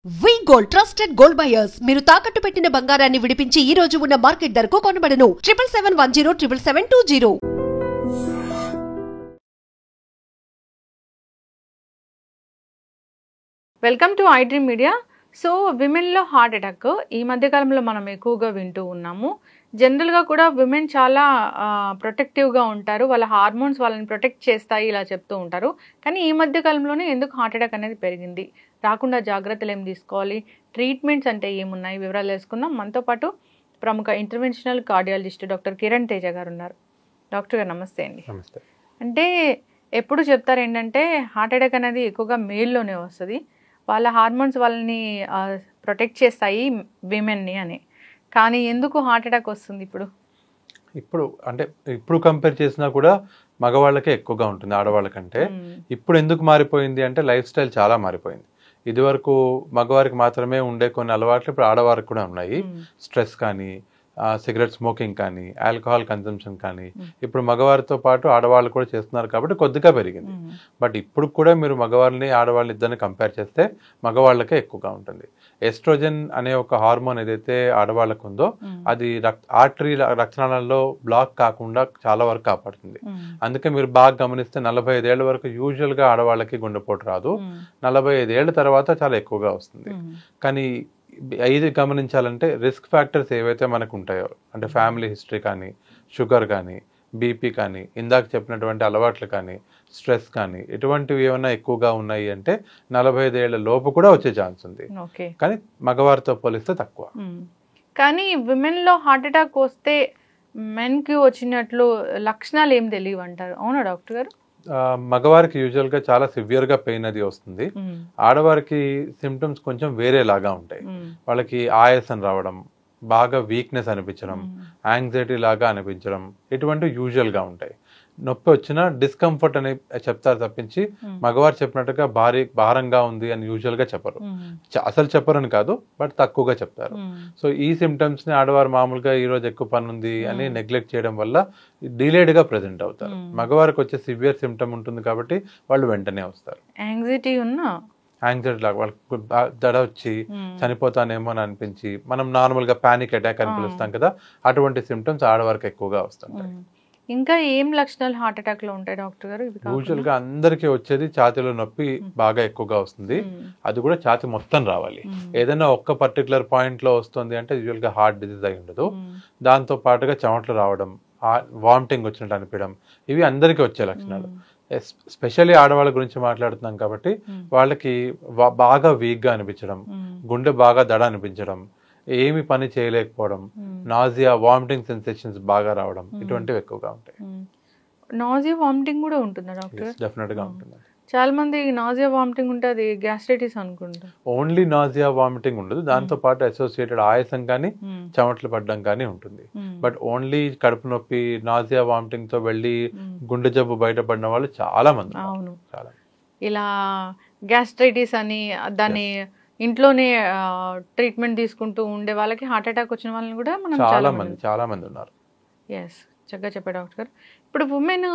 వి gold trusted gold buyers మీరు తాకట్టు పెట్టిన బంగారాన్ని విడిపించి ఈ రోజు ఉన్న మార్కెట్ ధరకు కొనబడను 7771077720. Welcome to iDream Media. So విమెన్లో హార్ట్ అటాక్ ఈ మధ్యకాలంలో మనం ఎక్కువగా వింటూ ఉన్నాము. జనరల్గా కూడా విమెన్ చాలా ప్రొటెక్టివ్గా ఉంటారు, వాళ్ళ హార్మోన్స్ వాళ్ళని ప్రొటెక్ట్ చేస్తాయి ఇలా చెప్తూ ఉంటారు. కానీ ఈ మధ్యకాలంలోనే ఎందుకు హార్ట్ అటాక్ అనేది పెరిగింది, రాకుండా జాగ్రత్తలు ఏం తీసుకోవాలి, ట్రీట్మెంట్స్ అంటే ఏమున్నాయి, వివరాలు తెలుసుకుందాం. మనతో పాటు ప్రముఖ interventional cardiologist doctor Kiran Teja గారు ఉన్నారు. డాక్టర్ గారు నమస్తే అండి. నమస్తే. అంటే ఎప్పుడు చెప్తారు ఏంటంటే హార్ట్ అటాక్ అనేది ఎక్కువగా మేల్లోనే వస్తుంది, వాళ్ళ హార్మోన్స్ వాళ్ళని ప్రొటెక్ట్ చేస్తాయి విమెన్ని అని. కానీ ఎందుకు హార్ట్ అటాక్ వస్తుంది ఇప్పుడు కంపేర్ చేసినా కూడా మగవాళ్ళకే ఎక్కువగా ఉంటుంది ఆడవాళ్ళకంటే. ఇప్పుడు ఎందుకు మారిపోయింది అంటే లైఫ్ స్టైల్ చాలా మారిపోయింది. ఇదివరకు మగవారికి మాత్రమే ఉండే కొన్ని అలవాట్లు ఇప్పుడు ఆడవారికి కూడా ఉన్నాయి. స్ట్రెస్ కానీ, సిగరెట్ స్మోకింగ్ కానీ, ఆల్కహాల్ కన్సంప్షన్ కానీ ఇప్పుడు మగవారితో పాటు ఆడవాళ్ళు కూడా చేస్తున్నారు కాబట్టి కొద్దిగా పెరిగింది. బట్ ఇప్పుడు కూడా మీరు మగవారిని ఆడవాళ్ళని ఇద్దరిని కంపేర్ చేస్తే మగవాళ్ళకే ఎక్కువగా ఉంటుంది. ఎస్ట్రోజన్ అనే ఒక హార్మోన్ ఏదైతే ఆడవాళ్ళకు ఉందో అది ఆర్టరీ రక్తనాళాల్లో బ్లాక్ కాకుండా చాలా వరకు కాపాడుతుంది. అందుకే మీరు బాగా గమనిస్తే 45 ఏళ్ల వరకు యూజువల్ గా ఆడవాళ్ళకి గుండెపోటు రాదు, 45 ఏళ్ల తర్వాత చాలా ఎక్కువగా వస్తుంది. కానీ ఇది గమనించాలంటే రిస్క్ ఫ్యాక్టర్స్ ఏవైతే మనకు ఉంటాయో, అంటే ఫ్యామిలీ హిస్టరీ కానీ, షుగర్ కానీ, బీపీ కానీ, ఇందాక చెప్పినటువంటి అలవాట్లు కానీ, స్ట్రెస్ కానీ, ఇటువంటివి ఏమైనా ఎక్కువగా ఉన్నాయి అంటే 45 ఏళ్ల లోపు కూడా వచ్చే ఛాన్స్ ఉంది. కానీ మగవారితో పోలిస్తే తక్కువ. కానీ విమెన్ లో హార్ట్ అటాక్ వస్తే మెన్ కి వచ్చినట్లు లక్షణాలు ఏం తెలియవు అంటారు, అవునా డాక్టర్ గారు? మగవారికి యూజువల్ గా చాలా సివియర్ గా పెయిన్ అది వస్తుంది. ఆడవారికి సిమ్టమ్స్ కొంచెం వేరేలాగా ఉంటాయి. వాళ్ళకి ఆయాసం రావడం, బాగా వీక్నెస్ అనిపించడం, యాంగ్జైటీ లాగా అనిపించడం, ఇటువంటివి యూజువల్ గా ఉంటాయి. నొప్పి వచ్చినా డిస్కంఫర్ట్ అని చెప్తారు తప్పించి మగవారు చెప్పినట్టుగా భారంగా ఉంది అని యూజువల్ గా చెప్పరు. అసలు చెప్పరని కాదు, బట్ తక్కువగా చెప్తారు. సో ఈ సిమ్టమ్స్ ని ఆడవారు మామూలుగా ఈ రోజు ఎక్కువ పని ఉంది అని నెగ్లెక్ట్ చేయడం వల్ల డిలేడ్ గా ప్రెజెంట్ అవుతారు. మగవారికి వచ్చే సివియర్ సిమ్టమ్ ఉంటుంది కాబట్టి వాళ్ళు వెంటనే వస్తారు. యాంగ్జైటీ లాగా వాళ్ళకి దడ వచ్చి చనిపోతానేమో అని అనిపించి, మనం నార్మల్ గా పానిక్ అటాక్ అని పిలుస్తాం కదా, అటువంటి సిమ్టమ్స్ ఆడవారికి ఎక్కువగా వస్తుంటాయి. ఇంకా ఏం లక్షణాలు హార్ట్ అటాక్ లో ఉంటాయి డాక్టర్ గారు? యూజువల్ గా అందరికీ వచ్చేది ఛాతీలో నొప్పి బాగా ఎక్కువగా వస్తుంది. అది కూడా ఛాతీ మొత్తం రావాలి. ఏదైనా ఒక్క పర్టికులర్ పాయింట్ లో వస్తుంది అంటే యూజువల్ గా హార్ట్ డిసీజ్ అయి ఉండదు. దాంతో పాటుగా చెమటలు రావడం, వామిటింగ్ వచ్చినట్టు అనిపించడం, ఇవి అందరికీ వచ్చే లక్షణాలు. ఎస్పెషల్లీ ఆడవాళ్ళ గురించి మాట్లాడుతున్నాం కాబట్టి వాళ్ళకి బాగా వీక్ గా అనిపించడం, గుండె బాగా దడ అనిపించడం, ఏమి పని చేయలేకపోవడం, నాజియా, వామిటింగ్ సెన్సేషన్స్ బాగా రావడం, ఇటువంటివి ఎక్కువగా ఉంటాయి. నాజియా వామిటింగ్ కూడా ఉంటుందా డాక్టర్? డెఫినెట్ గా ఉంటుంది. చాలా మంది నాజియా వామిటింగ్ ఉంటే అది గ్యాస్ట్రైటిస్ అనుకుంటా. ఓన్లీ నాజియా వామిటింగ్ ఉండదు, దాంతో పాటు అసోసియేటెడ్ ఆయాసం కానీ, చెమటలు పడడం కానీ ఉంటుంది. బట్ ఓన్లీ కడుపు నొప్పి, నాజియా వామిటింగ్ తో వెళ్ళి గుండె జబ్బు బయటపడిన వాళ్ళు చాలా మంది. అవును, ఇలా గ్యాస్ట్రైటిస్ అని దాన్ని ఇంట్లోనే ట్రీట్మెంట్ తీసుకుంటూ ఉండే వాళ్ళకి హార్ట్ అటాక్ వచ్చిన వాళ్ళని కూడా మనం చాలా మంది ఉన్నారు. ఎస్, చక్కగా చెప్పారు డాక్టర్ గారు. ఇప్పుడు ఉమెన్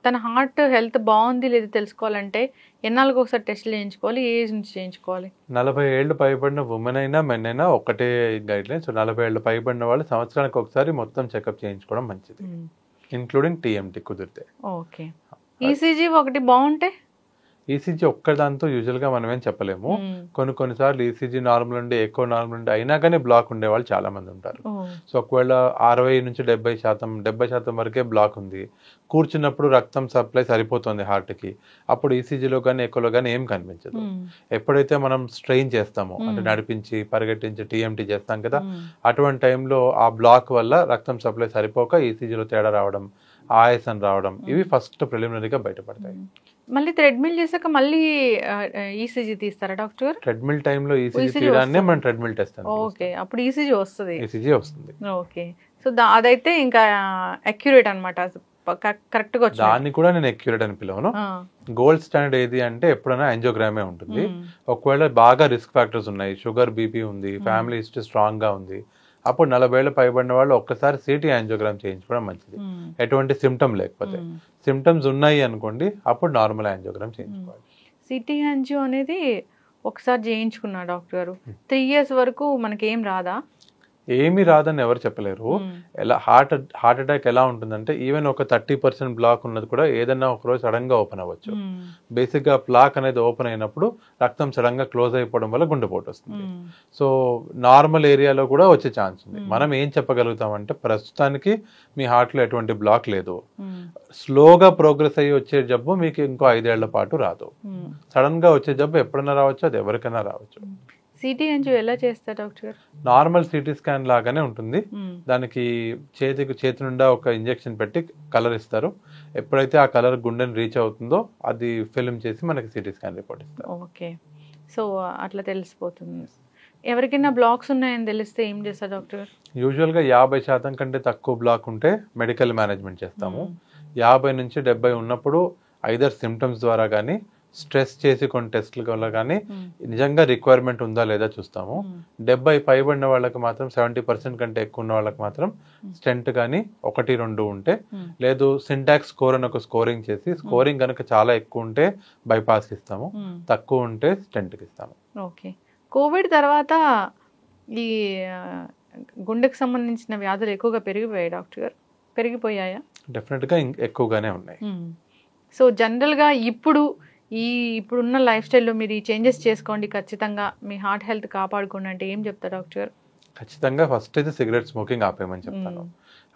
తన హార్ట్ హెల్త్ బాగుంది లేదా తెలుసుకోవాలంటే ఎన్నాళ్ళకి ఒకసారి టెస్ట్లు చేయించుకోవాలి, ఏ ఏజ్ నుంచి చేయించుకోవాలి? 40 ఏళ్ళు పైబడిన ఉమెన్ అయినా మెన్ అయినా ఒకటే గైడ్ లైన్. సో 40 ఏళ్ళు పైబడిన వాళ్ళు సంవత్సరానికి ఒకసారి మొత్తం చెకప్ చేయించుకోవడం మంచిది, ఇంక్లూడింగ్ టీఎంటీ కుదిరితే. ఓకే. ఈసీజీ ఒకటి బాగుంటే? ఈసీజీ ఒక్కదాంతో యూజువల్ గా మనం ఏం చెప్పలేము. కొన్నిసార్లు ఈసీజీ నార్మల్ ఉండి, ఎక్కువ నార్మల్ ఉండి అయినా కానీ బ్లాక్ ఉండే వాళ్ళు చాలా మంది ఉంటారు. సో ఒకవేళ 60 నుంచి 70% వరకే బ్లాక్ ఉంది, కూర్చున్నప్పుడు రక్తం సప్లై సరిపోతుంది హార్ట్ కి, అప్పుడు ఈసీజీలో కానీ ఎక్కువలో కానీ ఏం కనిపించదు. ఎప్పుడైతే మనం స్ట్రెయిన్ చేస్తామో, అంటే నడిపించి పరిగెట్టించి టీఎంటీ చేస్తాం కదా, అటువంటి టైంలో ఆ బ్లాక్ వల్ల రక్తం సప్లై సరిపోక ఈసీజీలో తేడా రావడం, ఆయాసం రావడం, ఇవి ఫస్ట్ ప్రిలిమినరీగా బయటపడతాయి. మళ్ళీ థ్రెడ్మిల్ చేసాక మళ్ళీ ఈసీజీ తీస్తారా డాక్టర్ గారు? ట్రెడ్మిల్ టైంలో ఈసీజీ తీయడాన్నే మనం ట్రెడ్మిల్ టెస్ట్ అంటాం. ఓకే, అప్పుడు ఈసీజీ వస్తుంది. ఓకే, సో అదైతే ఇంకా అక్యురేట్ అన్నమాట, కరెక్ట్ గా వచ్చింది. దాన్ని కూడా నేను అక్యురేట్ అని పిలవను. గోల్డ్ స్టాండర్డ్ ఏది అంటే ఎప్పుడైనా యాంజియోగ్రామే ఉంటుంది. ఒకవేళ బాగా రిస్క్ ఫ్యాక్టర్స్ ఉన్నాయి, షుగర్, బీపీ ఉంది, ఫ్యామిలీ హిస్టరీ స్ట్రాంగ్ గా ఉంది, అప్పుడు 40 ఏళ్ళు పైబడిన వాళ్ళు ఒక్కసారి సిటీ యాంజియోగ్రామ్ చేయించుకోవడం మంచిది. ఎటువంటి సిమ్టమ్ లేకపోతే. సిమ్టమ్స్ ఉన్నాయి అనుకోండి, అప్పుడు నార్మల్ యాంజియోగ్రామ్ చేయించుకోవాలి. సిటీ యాంజియో అనేది ఒకసారి చేయించుకున్నా డాక్టర్ గారు, 3 years వరకు మనకి ఏం రాదా? ఏమీ రాదని ఎవరు చెప్పలేరు. ఎలా హార్ట్ అటాక్ ఎలా ఉంటుందంటే ఈవెన్ ఒక 30% బ్లాక్ ఉన్నది కూడా ఏదన్నా ఒక రోజు సడన్ గా ఓపెన్ అవ్వచ్చు. బేసిక్ గా ప్లాక్ అనేది ఓపెన్ అయినప్పుడు రక్తం సడన్ గా క్లోజ్ అయిపోవడం వల్ల గుండెపోటు వస్తుంది. సో నార్మల్ ఏరియాలో కూడా వచ్చే ఛాన్స్ ఉంది. మనం ఏం చెప్పగలుగుతామంటే ప్రస్తుతానికి మీ హార్ట్ లో ఎటువంటి బ్లాక్ లేదు, స్లోగా ప్రోగ్రెస్ అయ్యి వచ్చే జబ్బు మీకు ఇంకో 5 ఏళ్ల పాటు రాదు. సడన్ గా వచ్చే జబ్బు ఎప్పుడైనా రావచ్చు, అది ఎవరికైనా రావచ్చు. సిటీ యాంజియో ఎలా చేస్తారు డాక్టర్ గారు? నార్మల్ సిటీ స్కాన్ లాగానే ఉంటుంది. దానికి చేతి నుండా ఒక ఇంజెక్షన్ పెట్టి కలర్ ఇస్తారు. ఎప్పుడైతే ఆ కలర్ గుండెని రీచ్ అవుతుందో అది ఫిల్మ్ చేసి మనకి సిటీ స్కాన్ రిపోర్ట్ ఇస్తారు. ఓకే, సో అట్లా తెలిసిపోతుంది. ఎవరికైనా బ్లాక్స్ ఉన్నాయని తెలిస్తే ఏం చేస్తారు డాక్టర్ గారు? యూజువల్గా 50% కంటే తక్కువ బ్లాక్ ఉంటే మెడికల్ మేనేజ్మెంట్ చేస్తాము. 50 నుంచి 70 ఉన్నప్పుడు ఐదర్ సిమ్టమ్స్ ద్వారా కానీ స్ట్రెస్ చేసి కొన్ని టెస్టుల వల్ల కానీ నిజంగా రిక్వైర్మెంట్ ఉందా లేదా చూస్తాము. 70 పైబడిన వాళ్ళకి మాత్రం 70% కంటే ఎక్కువ ఉన్న వాళ్ళకి మాత్రం స్టెంట్ కానీ 1-2 ఉంటే, లేదు సింటాక్స్ స్కోర్ అని ఒక స్కోరింగ్ చేసి స్కోరింగ్ కనుక చాలా ఎక్కువ ఉంటే బైపాస్కి ఇస్తాము, తక్కువ ఉంటే స్టెంట్కి ఇస్తాము. ఓకే, కోవిడ్ తర్వాత ఈ గుండెకు సంబంధించిన వ్యాధులు ఎక్కువగా పెరిగిపోయాయి డాక్టర్ గారు, పెరిగిపోయాయా? డెఫినెట్గా ఎక్కువగానే ఉన్నాయి. సో జనరల్గా ఇప్పుడున్న లైఫ్ స్టైల్లో మీరు ఈ చేంజెస్ చేసుకోండి, ఖచ్చితంగా మీ హార్ట్ హెల్త్ కాపాడుకోండి అంటే ఏం చెప్తారు డాక్టర్? ఖచ్చితంగా ఫస్ట్ అయితే సిగరెట్ స్మోకింగ్ ఆపేయమని చెప్తాను.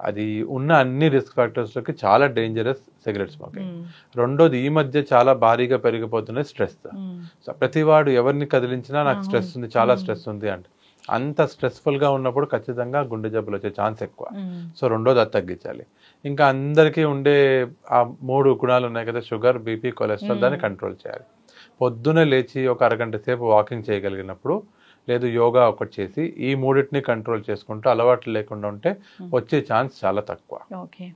అది ఉన్న అన్ని రిస్క్ ఫ్యాక్టర్స్లోకి చాలా డేంజరస్ సిగరెట్ స్మోకింగ్. రెండోది ఈ మధ్య చాలా భారీగా పెరిగిపోతున్న స్ట్రెస్. ప్రతి వాడు ఎవరిని కదిలించినా నాకు స్ట్రెస్ ఉంది, చాలా స్ట్రెస్ ఉంది అంటే అంత స్ట్రెస్ఫుల్ గా ఉన్నప్పుడు ఖచ్చితంగా గుండె జబ్బులు వచ్చే ఛాన్స్ ఎక్కువ. సో రెండోది అది తగ్గించాలి. ఇంకా అందరికీ ఉండే ఆ 3 గుణాలు ఉన్నాయి కదా, షుగర్, బీపీ, కొలెస్ట్రాల్, దాన్ని కంట్రోల్ చేయాలి. పొద్దునే లేచి ఒక అరగంట సేపు వాకింగ్ చేయగలిగినప్పుడు, లేదు యోగా ఒకటి చేసి ఈ 3టిని కంట్రోల్ చేసుకుంటూ అలవాట్లు లేకుండా ఉంటే వచ్చే ఛాన్స్ చాలా తక్కువ. ఓకే,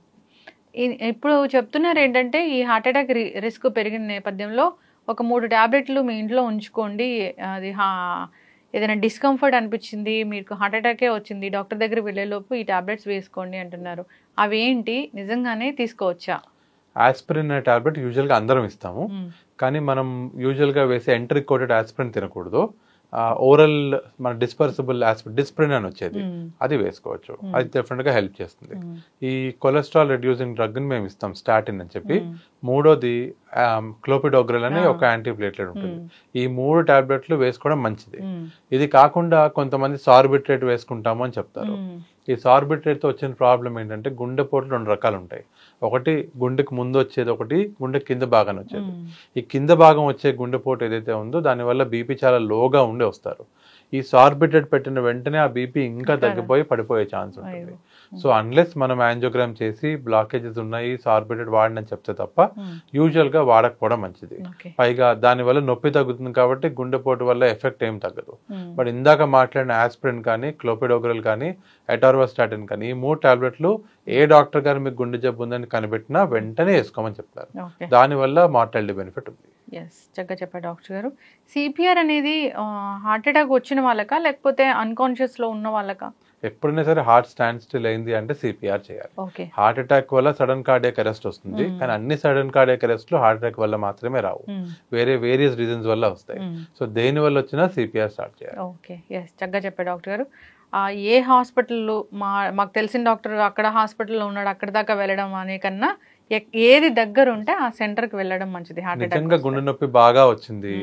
ఇప్పుడు చెప్తున్నారు ఏంటంటే ఈ హార్ట్ అటాక్ రిస్క్ పెరిగిన నేపథ్యంలో ఒక 3 టాబ్లెట్లు మీ ఇంట్లో ఉంచుకోండి, అది ఏదైనా డిస్కంఫర్ట్ అనిపించింది, మీకు హార్ట్ అటాకే వచ్చింది, డాక్టర్ దగ్గర వెళ్ళేలోపు ఈ టాబ్లెట్స్ వేసుకోండి అంటున్నారు. అవి ఏంటి, నిజంగానే తీసుకోవచ్చా? ఆస్పిరిన్ అనే టాబ్లెట్ యూజువల్గా అందరం ఇస్తాము, కానీ మనం యూజువల్గా వేసే ఎంట్రిక్ కోటెడ్ ఆస్పిరిన్ తినకూడదు. ఓరల్ మన డిస్పర్సిబుల్ డిస్ప్రిన్ అని వచ్చేది, అది వేసుకోవచ్చు. అది డెఫినెట్ గా హెల్ప్ చేస్తుంది. ఈ కొలెస్ట్రాల్ రెడ్యూసింగ్ డ్రగ్ ని మేము ఇస్తాం, స్టాటిన్ అని చెప్పి. మూడోది క్లోపిడోగ్రెల్ అని ఒక యాంటీప్లేట్లెట్ ఉంటుంది. ఈ 3 టాబ్లెట్లు వేసుకోవడం మంచిది. ఇది కాకుండా కొంతమంది సార్బిట్రేట్ వేసుకుంటాము అని చెప్తారు. ఈ సార్బిట్రేట్ తో వచ్చిన ప్రాబ్లం ఏంటంటే గుండెపోట్లు 2 రకాలు ఉంటాయి. ఒకటి గుండెకి ముందు వచ్చేది, ఒకటి గుండె కింద భాగం వచ్చేది. ఈ కింద భాగం వచ్చే గుండెపోటు ఏదైతే ఉందో దానివల్ల బీపీ చాలా లోగా ఉండి వస్తారు. ఈ సార్బిట్రేట్ పెట్టిన వెంటనే ఆ బీపీ ఇంకా తగ్గిపోయి పడిపోయే ఛాన్స్ ఉంటుంది. సో అన్లెస్ మనం యాంజియోగ్రామ్ చేసి బ్లాకేజెస్ ఉన్నాయి, సార్బిట్రేట్ వాడినని చెప్తే తప్ప యూజువల్ గా వాడకపోవడం మంచిది. పైగా దానివల్ల నొప్పి తగ్గుతుంది కాబట్టి గుండెపోటు వల్ల ఎఫెక్ట్ ఏం తగ్గదు. బట్ ఇందాక మాట్లాడిన ఆస్పిరిన్ కానీ, క్లోపిడోగ్రెల్ కానీ, అటార్వాస్టాటిన్ కానీ, ఈ 3 టాబ్లెట్లు ఏ డాక్టర్ గారు మీకు గుండె జబ్బు ఉందని కనిపెట్టినా వెంటనే వేసుకోమని చెప్తారు. దానివల్ల మార్టాలిటీ బెనిఫిట్ ఉంది. చక్కగా చెప్పారు డాక్టర్ గారు. సిపిఆర్ అనేది హార్ట్ అటాక్ వచ్చిన వాళ్ళకా లేకపోతే అన్కాన్షియస్ లో ఉన్న వాళ్ళకా? ఎప్పుడైనా సరే హార్ట్ స్టాండ్ స్టిల్ అయింది అంటే సిపిఆర్ చేయాలి. హార్ట్ అటాక్ వల్ల సడన్ కార్డియాక్ అరెస్ట్ వస్తుంది, కానీ అన్ని సడన్ కార్డియాక్ అరెస్ట్లు హార్ట్ అటాక్ వల్ల మాత్రమే రావు, వేరియస్ రీజన్స్ వల్ల వస్తాయి. సో దేని వల్ల వచ్చినా సిపిఆర్ స్టార్ట్ చేయాలి. ఓకే, చక్కగా చెప్పారు డాక్టర్ గారు. ఏ హాస్పిటల్లో మాకు తెలిసిన డాక్టర్ అక్కడ హాస్పిటల్లో ఉన్నాడు అక్కడ దాకా వెళ్ళడం అనే కన్నా ఏది దగ్గర ఉంటే ఆ సెంటర్కి వెళ్ళడం మంచిది. హార్ట్ అటాక్ నిజంగా గుండె నొప్పి బాగా వచ్చింది,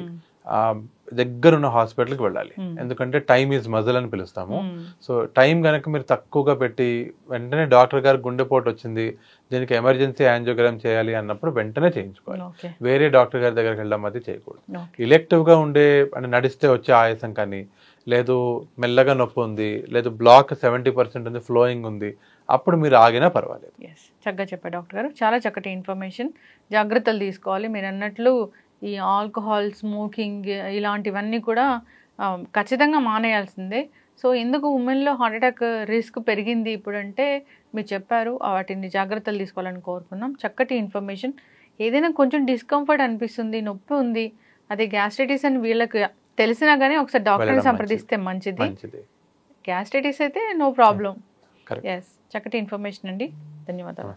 దగ్గరున్న హాస్పిటల్కి వెళ్ళాలి. ఎందుకంటే టైమ్ ఈజ్ మజిల్ అని పిలుస్తాము. సో టైం కనుక మీరు తక్కువగా పెట్టి వెంటనే డాక్టర్ గారు గుండెపోటు వచ్చింది, దీనికి ఎమర్జెన్సీ యాంజియోగ్రామ్ చేయాలి అన్నప్పుడు వెంటనే చేయించుకోవాలి. వేరే డాక్టర్ గారి దగ్గరికి వెళ్ళడం అది చేయకూడదు. ఎలెక్టివ్ గా ఉండే అంటే నడిస్తే వచ్చే ఆయాసం కానీ, లేదు మెల్లగా నొప్పి ఉంది, లేదు బ్లాక్ 70% ఉంది, ఫ్లోయింగ్ ఉంది, అప్పుడు మీరు ఆగినా పర్వాలేదు. చక్కగా చెప్పారు డాక్టర్ గారు, చాలా చక్కటి ఇన్ఫర్మేషన్. జాగ్రత్తలు తీసుకోవాలి మీరు అన్నట్లు. ఈ ఆల్కహాల్, స్మోకింగ్ ఇలాంటివన్నీ కూడా ఖచ్చితంగా మానేయాల్సిందే. సో ఎందుకు ఉమెన్లో హార్ట్ అటాక్ రిస్క్ పెరిగింది ఇప్పుడు అంటే మీరు చెప్పారు, వాటిని జాగ్రత్తలు తీసుకోవాలని కోరుకున్నాం. చక్కటి ఇన్ఫర్మేషన్. ఏదైనా కొంచెం డిస్కంఫర్ట్ అనిపిస్తుంది, నొప్పి ఉంది, అదే గ్యాస్ట్రైటిస్ అని వీళ్ళకి తెలిసినా కానీ ఒకసారి డాక్టర్ని సంప్రదిస్తే మంచిది. గ్యాస్ట్రైటిస్ అయితే నో ప్రాబ్లం. చక్కటి ఇన్ఫర్మేషన్ అండి, ధన్యవాదాలు.